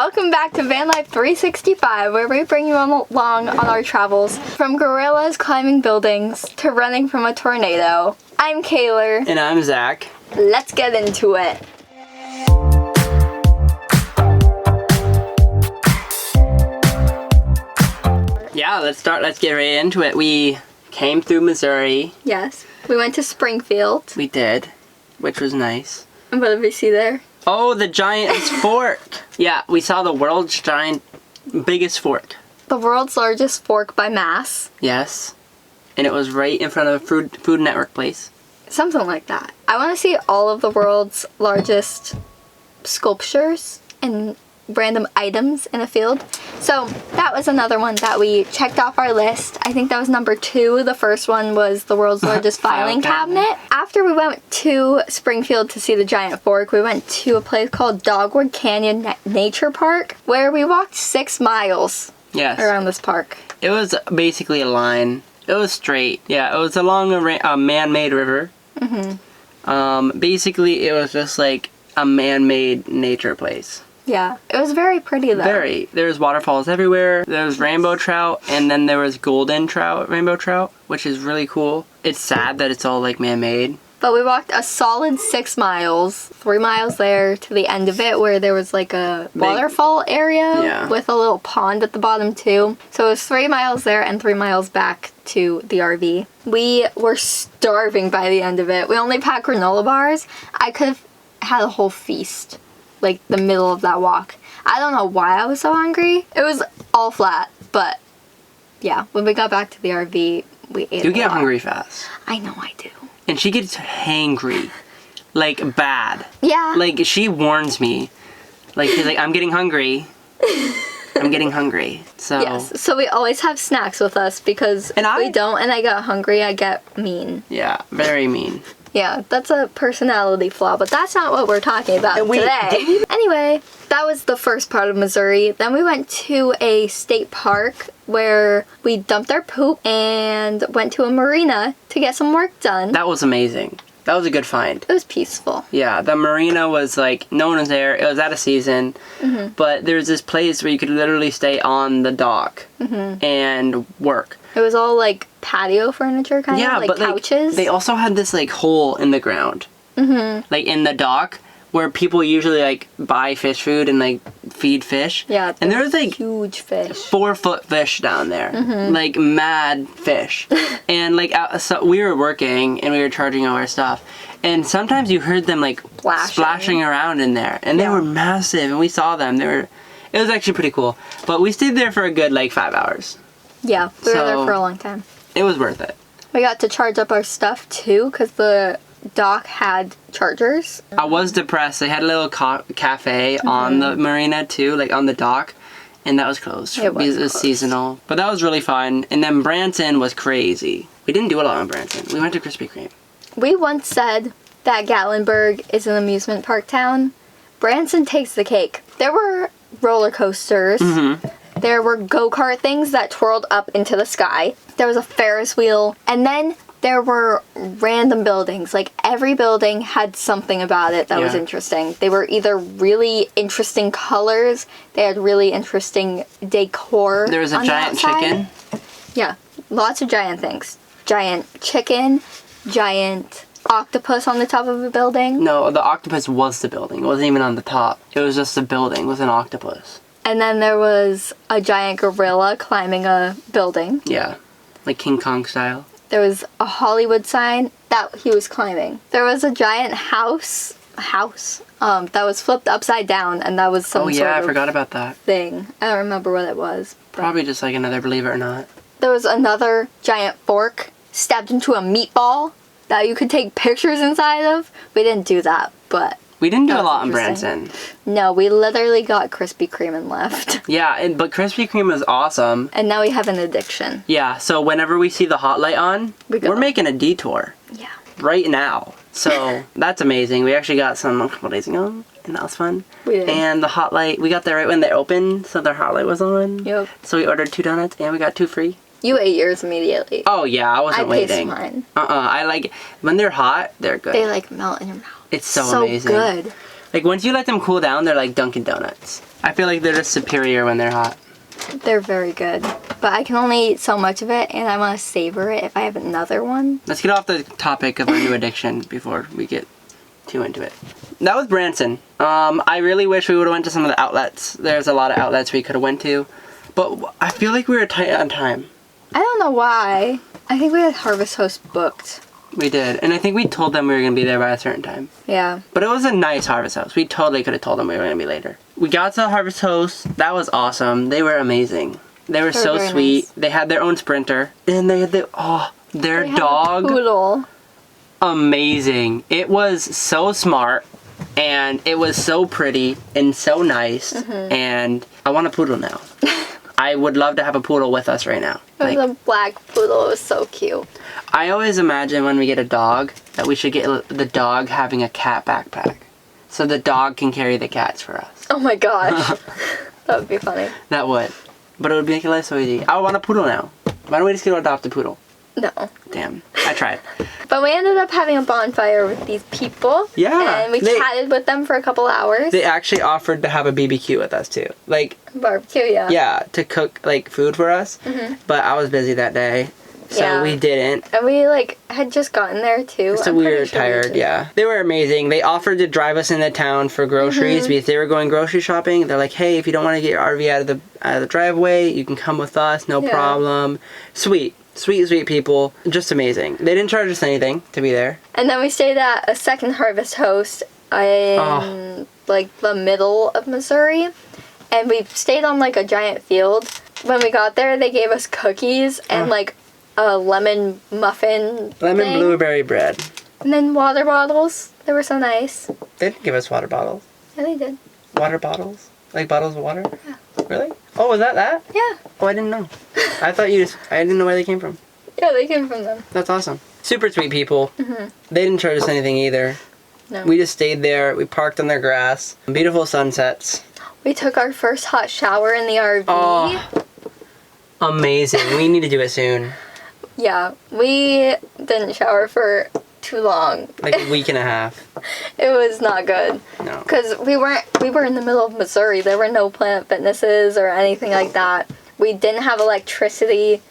Welcome back to Van Life 365, where we bring you along on our travels from gorillas climbing buildings to running from a tornado. I'm Kaylor. And I'm Zach. Let's get into it. Yeah, let's get right into it. We came through Missouri. Yes. We went to Springfield. We did, which was nice. And what did we see there? Oh, the giant fork. Yeah, we saw the world's biggest fork. The world's largest fork by mass. Yes. And it was right in front of a Food Network place. Something like that. I want to see all of the world's largest sculptures and random items in a field. So that was another one that we checked off our list. I think that was number 2. The first one was the world's largest filing cabinet. After we went to Springfield to see the giant fork, we went to a place called Dogwood Canyon Nature Park, where we walked 6 miles around this park. It was basically a line. It was straight. Yeah, it was along a man-made river. Mm-hmm. Basically, it was just like a man-made nature place. Yeah, it was very pretty though. Very. There was waterfalls everywhere. There was rainbow trout, and then there was golden trout, rainbow trout, which is really cool. It's sad that it's all like man-made. But we walked a solid 6 miles, 3 miles there to the end of it, where there was like a waterfall area with a little pond at the bottom too. So it was 3 miles there and 3 miles back to the RV. We were starving by the end of it. We only packed granola bars. I could have had a whole feast, like the middle of that walk. I don't know why I was so hungry. It was all flat, but yeah, when we got back to the RV, we ate. You get hungry fast. I know I do. And she gets hangry, like bad. Yeah. Like she warns me, like she's like, I'm getting hungry. I'm getting hungry. So yes. So we always have snacks with us because we don't, and I get hungry, I get mean. Yeah, very mean. Yeah, that's a personality flaw, but that's not what we're talking about today. Anyway, that was the first part of Missouri. Then we went to a state park where we dumped our poop and went to a marina to get some work done. That was amazing. That was a good find. It was peaceful. Yeah, the marina was like, no one was there. It was out of season. Mm-hmm. But there's this place where you could literally stay on the dock and work. It was all like patio furniture kind of, like but couches. Like, they also had this like hole in the ground, like in the dock, where people usually like buy fish food and like feed fish. Yeah, and there was like huge fish, 4-foot fish down there, like mad fish. And like so we were working and we were charging all our stuff, and sometimes you heard them like splashing around in there, and they were massive, and we saw them. It was actually pretty cool. But we stayed there for a good like 5 hours. Yeah, we were there for a long time. It was worth it. We got to charge up our stuff too, because the dock had chargers. I was depressed. They had a little cafe on the marina too, like on the dock, and that was closed because it was seasonal. But that was really fun. And then Branson was crazy. We didn't do a lot on Branson. We went to Krispy Kreme. We once said that Gatlinburg is an amusement park town. Branson takes the cake. There were roller coasters. There were go-kart things that twirled up into the sky. There was a Ferris wheel. And then there were random buildings. Like, every building had something about it that was interesting. They were either really interesting colors. They had really interesting decor. There was a giant chicken. Yeah, lots of giant things. Giant chicken, giant octopus on the top of a building. No, the octopus was the building. It wasn't even on the top. It was just a building with an octopus. And then there was a giant gorilla climbing a building. Yeah, like King Kong style. There was a Hollywood sign that he was climbing. There was a giant house that was flipped upside down, and that was some sort of I forgot about that thing. I don't remember what it was. Probably just like another Believe It or Not. There was another giant fork stabbed into a meatball that you could take pictures inside of. We didn't do that, but we didn't do a lot in Branson. No, we literally got Krispy Kreme and left. Yeah, but Krispy Kreme was awesome. And now we have an addiction. Yeah, so whenever we see the hot light on, we're making a detour. Yeah. Right now. So that's amazing. We actually got some a couple days ago, and that was fun. We did. And the hot light, we got there right when they opened, so their hot light was on. Yep. So we ordered 2 donuts, and we got 2 free. You ate yours immediately. Oh, yeah, I wasn't waiting. I paced mine. I like, when they're hot, they're good. They like melt in your mouth. It's so amazing. So good. Like, once you let them cool down, they're like Dunkin' Donuts. I feel like they're just superior when they're hot. They're very good. But I can only eat so much of it, and I want to savor it if I have another one. Let's get off the topic of our new addiction before we get too into it. That was Branson. I really wish we would have went to some of the outlets. There's a lot of outlets we could have went to. But I feel like we were tight on time. I don't know why. I think we had Harvest Host booked. We did. And I think we told them we were going to be there by a certain time. Yeah. But it was a nice Harvest Host. We totally could have told them we were going to be later. We got to Harvest Host. That was awesome. They were amazing. They were so sweet. Nice. They had their own Sprinter. And they had their dog. Had a poodle. Amazing. It was so smart. And it was so pretty and so nice. And I want a poodle now. I would love to have a poodle with us right now. It was a black poodle. It was so cute. I always imagine when we get a dog that we should get the dog having a cat backpack. So the dog can carry the cats for us. Oh my gosh. That would be funny. That would. But it would make life so easy. I want a poodle now. Why don't we just go adopt a poodle? No. Damn. I tried. But we ended up having a bonfire with these people. Yeah. And we chatted with them for a couple hours. They actually offered to have a BBQ with us too. Like barbecue, yeah. Yeah, to cook like food for us. But I was busy that day. So we didn't. And we had just gotten there too. So we were tired, yeah. They were amazing. They offered to drive us into town for groceries because they were going grocery shopping. They're like, hey, if you don't want to get your RV out of the driveway, you can come with us, no problem. Sweet. Sweet people. Just amazing. They didn't charge us anything to be there. And then we stayed at a second Harvest Host in the middle of Missouri. And we stayed on a giant field. When we got there, they gave us cookies and a lemon muffin thing. Blueberry bread. And then water bottles. They were so nice. They didn't give us water bottles. Yeah, they did. Water bottles? Like bottles of water? Yeah. Really? Oh, was that? Yeah. Oh, I didn't know. I thought I didn't know where they came from. Yeah, they came from them. That's awesome. Super sweet people. They didn't charge us anything either. No. We just stayed there. We parked on their grass. Beautiful sunsets. We took our first hot shower in the RV. Oh, amazing. We need to do it soon. Yeah, we didn't shower for too long. Like a week and a half. It was not good. No. Because we were in the middle of Missouri. There were no Planet Fitnesses or anything like that. We didn't have electricity.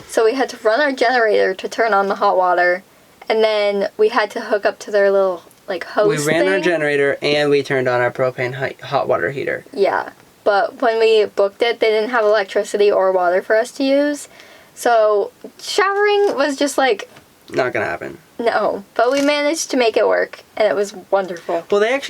So we had to run our generator to turn on the hot water. And then we had to hook up to their little hose We ran our thing. generator and we turned on our propane hot water heater. Yeah. But when we booked it, they didn't have electricity or water for us to use. So showering was just not gonna happen. no. But we managed to make it work, and it was wonderful. Well, I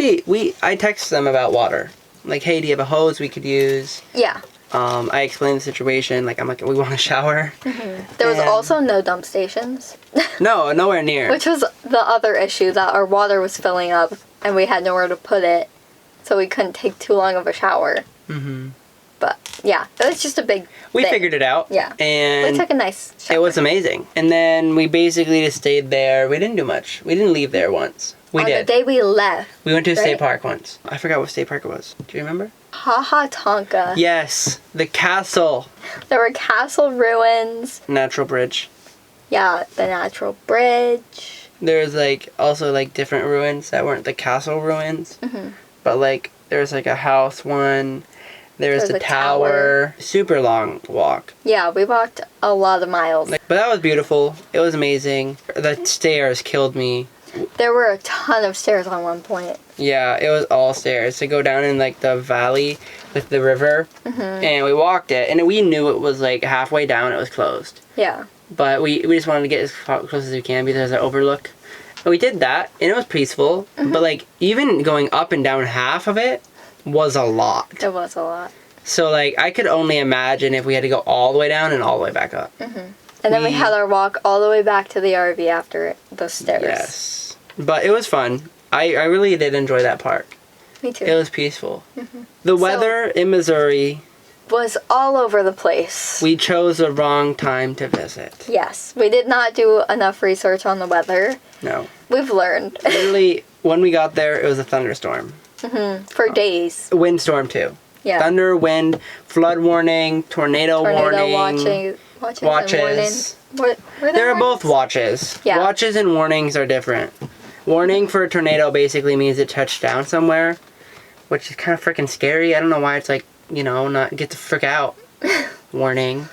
texted them about water. Like, hey, do you have a hose we could use? Yeah. I explained the situation. I'm like, we want to shower. There was also no dump stations. No, nowhere near. Which was the other issue, that our water was filling up, and we had nowhere to put it, so we couldn't take too long of a shower. But yeah, it was just a big We figured it out. Yeah. And we took a nice shower. it was amazing. And then we basically just stayed there. We didn't do much. We didn't leave there once. We did. On the day we left. We went to a state park once. I forgot what state park it was. Do you remember? Ha Tonka. Yes. The castle. There were castle ruins. Natural bridge. Yeah, the natural bridge. There's also different ruins that weren't the castle ruins. But there's a house one. There's the tower. Super long walk. Yeah, we walked a lot of miles. But that was beautiful. It was amazing. The stairs killed me. There were a ton of stairs on one point. Yeah, it was all stairs to go down in the valley with the river. And we walked it, and we knew it was halfway down it was closed. Yeah. But we just wanted to get as close as we can because there's an overlook. And we did that, and it was peaceful. But even going up and down half of it was a lot. It was a lot. So I could only imagine if we had to go all the way down and all the way back up. And then we had our walk all the way back to the RV after the stairs. Yes. But it was fun. I really did enjoy that park. Me too. It was peaceful. The weather in Missouri was all over the place. We chose the wrong time to visit. Yes. We did not do enough research on the weather. No. We've learned. Literally, when we got there, it was a thunderstorm. For days. Windstorm, too. Yeah. Thunder, wind, flood warning, tornado warning. Watches. They're both watches. Yeah. Watches and warnings are different. Warning for a tornado basically means it touched down somewhere, which is kind of freaking scary. I don't know why it's like, not get the frick out. Warning.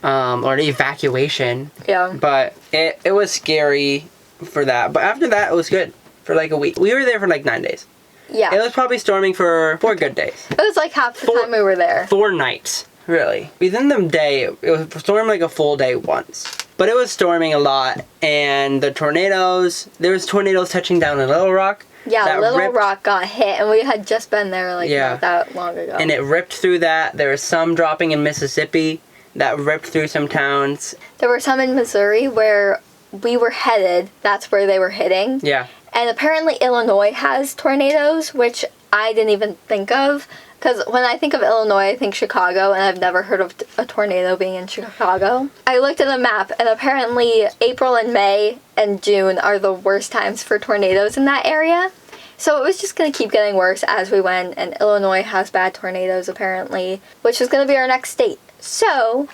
Or evacuation. Yeah. But it was scary for that. But after that, it was good for like a week. We were there for like 9 days. Yeah. It was probably storming for 4 good days. It was like half the time we were there. 4 nights, really. Within the day, it was storming like a full day once. But it was storming a lot, and there was tornadoes touching down in Little Rock. Yeah, Little Rock got hit, and we had just been there not that long ago. And it ripped through that. There was some dropping in Mississippi that ripped through some towns. There were some in Missouri where we were headed. That's where they were hitting. Yeah. And apparently Illinois has tornadoes, which I didn't even think of. Because when I think of Illinois, I think Chicago, and I've never heard of a tornado being in Chicago. I looked at a map, and apparently April and May and June are the worst times for tornadoes in that area. So it was just going to keep getting worse as we went, and Illinois has bad tornadoes apparently, which is going to be our next state. So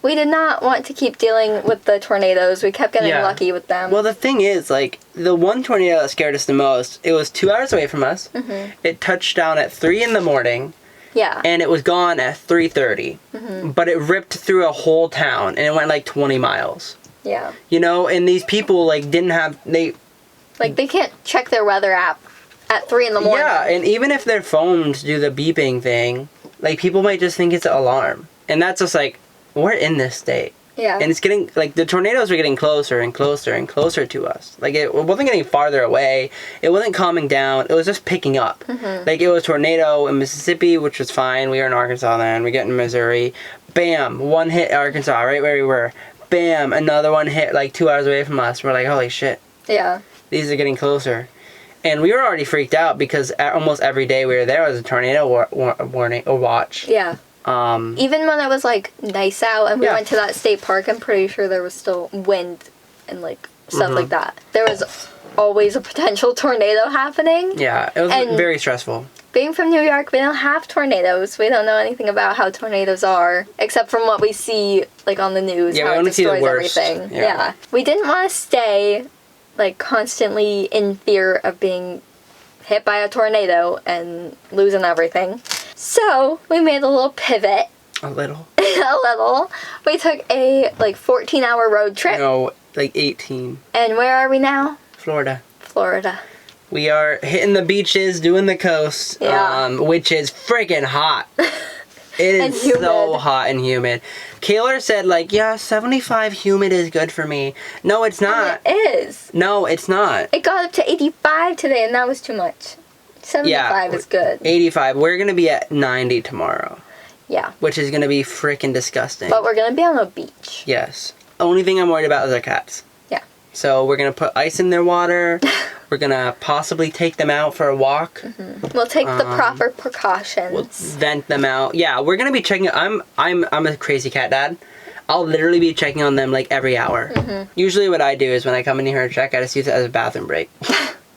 we did not want to keep dealing with the tornadoes. We kept getting lucky with them. Well, the thing is, like, the one tornado that scared us the most, it was 2 hours away from us. Mm-hmm. It touched down at 3 in the morning. Yeah. And it was gone at 3:30. Mm-hmm. But it ripped through a whole town, and it went like 20 miles. Yeah. And these people, like, didn't have... They can't check their weather app at 3 in the morning. Yeah, and even if their phones do the beeping thing, like, people might just think it's an alarm. And that's just like... We're in this state. Yeah. And it's getting, like, the tornadoes are getting closer and closer and closer to us. Like, it wasn't getting farther away. It wasn't calming down. It was just picking up. Mm-hmm. Like, it was tornado in Mississippi, which was fine. We were in Arkansas then. We get in Missouri. Bam! One hit Arkansas, right where we were. Bam! Another one hit, like, 2 hours away from us. We're like, holy shit. Yeah. These are getting closer. And we were already freaked out because almost every day we were there was a tornado warning or watch. Yeah. Even when it was, like, nice out and we went to that state park, I'm pretty sure there was still wind and, like, stuff like that. There was always a potential tornado happening. Yeah, it was very stressful. Being from New York, we don't have tornadoes. We don't know anything about how tornadoes are, except from what we see, like, on the news, how it we only see the destroys worst. everything. Yeah. We didn't want to stay, like, constantly in fear of being hit by a tornado and losing everything. So, we made a little pivot. A little? A little. We took a, 14-hour road trip. No, like 18. And where are we now? Florida. We are hitting the beaches, doing the coast, which is freaking hot. It is so hot and humid. Kaylor said, 75 humid is good for me. No, it's not. And it is. No, it's not. It got up to 85 today, and that was too much. 75 is good. 85. We're going to be at 90 tomorrow. Yeah. Which is going to be freaking disgusting. But we're going to be on a beach. Yes. Only thing I'm worried about is our cats. Yeah. So we're going to put ice in their water. We're going to possibly take them out for a walk. Mm-hmm. We'll take the proper precautions. We'll vent them out. Yeah, we're going to be checking. I'm a crazy cat dad. I'll literally be checking on them every hour. Mm-hmm. Usually what I do is when I come in here to check, I just use it as a bathroom break.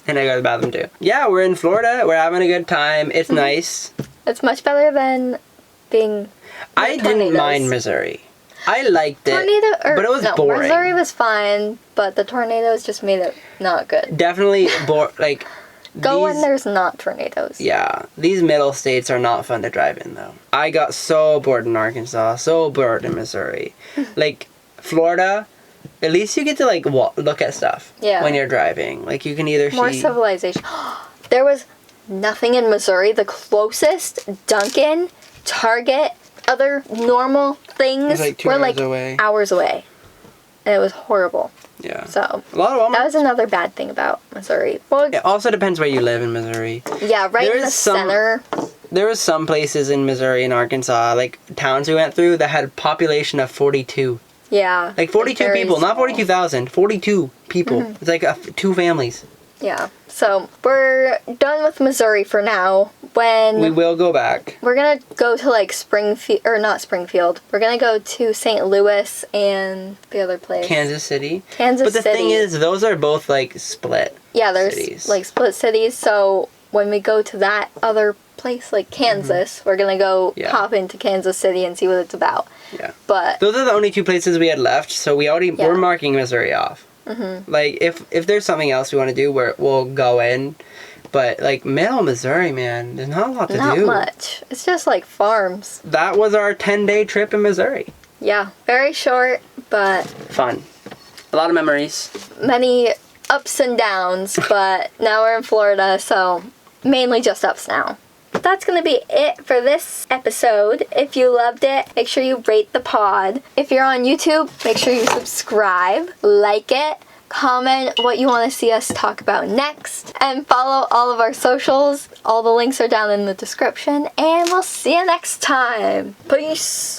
And I go to the bathroom too. Yeah, we're in Florida. We're having a good time. It's nice. It's much better than being I didn't mind Missouri. I liked it. But it was boring. Missouri was fine, but the tornadoes just made it not good. Definitely Go when there's not tornadoes. Yeah. These middle states are not fun to drive in, though. I got so bored in Arkansas, so bored in Missouri. Florida, at least you get to, look at stuff when you're driving. You can either more civilization. There was nothing in Missouri. The closest Dunkin', Target, other normal things were hours away. And it was horrible. Yeah. So, a lot of Walmart. That was another bad thing about Missouri. Well, it also depends where you live in Missouri. Yeah, in the center. There was some places in Missouri and Arkansas, towns we went through that had a population of 42. Yeah. 42 people, not 42,000. 42 people. Mm-hmm. It's 2 families. Yeah. So, we're done with Missouri for now. We will go back. We're going to go to, Springfield, or not Springfield. We're going to go to St. Louis and the other place. Kansas City. But the thing is, those are both, split Yeah, there's, cities. Split cities. So, when we go to that other place, Kansas, we're going to go hop into Kansas City and see what it's about. Yeah. But those are the only 2 places we had left, so we're marking Missouri off. Like, if there's something else we want to do, we'll go in. But, like, Mill, Missouri, man, there's not a lot to do. Not much. It's just, like, farms. That was our 10-day trip in Missouri. Yeah. Very short, but... fun. A lot of memories. Many ups and downs, but now we're in Florida, so mainly just ups now. That's going to be it for this episode. If you loved it, make sure you rate the pod. If you're on YouTube, make sure you subscribe, like it, comment what you want to see us talk about next, and follow all of our socials. All the links are down in the description, and we'll see you next time. Peace!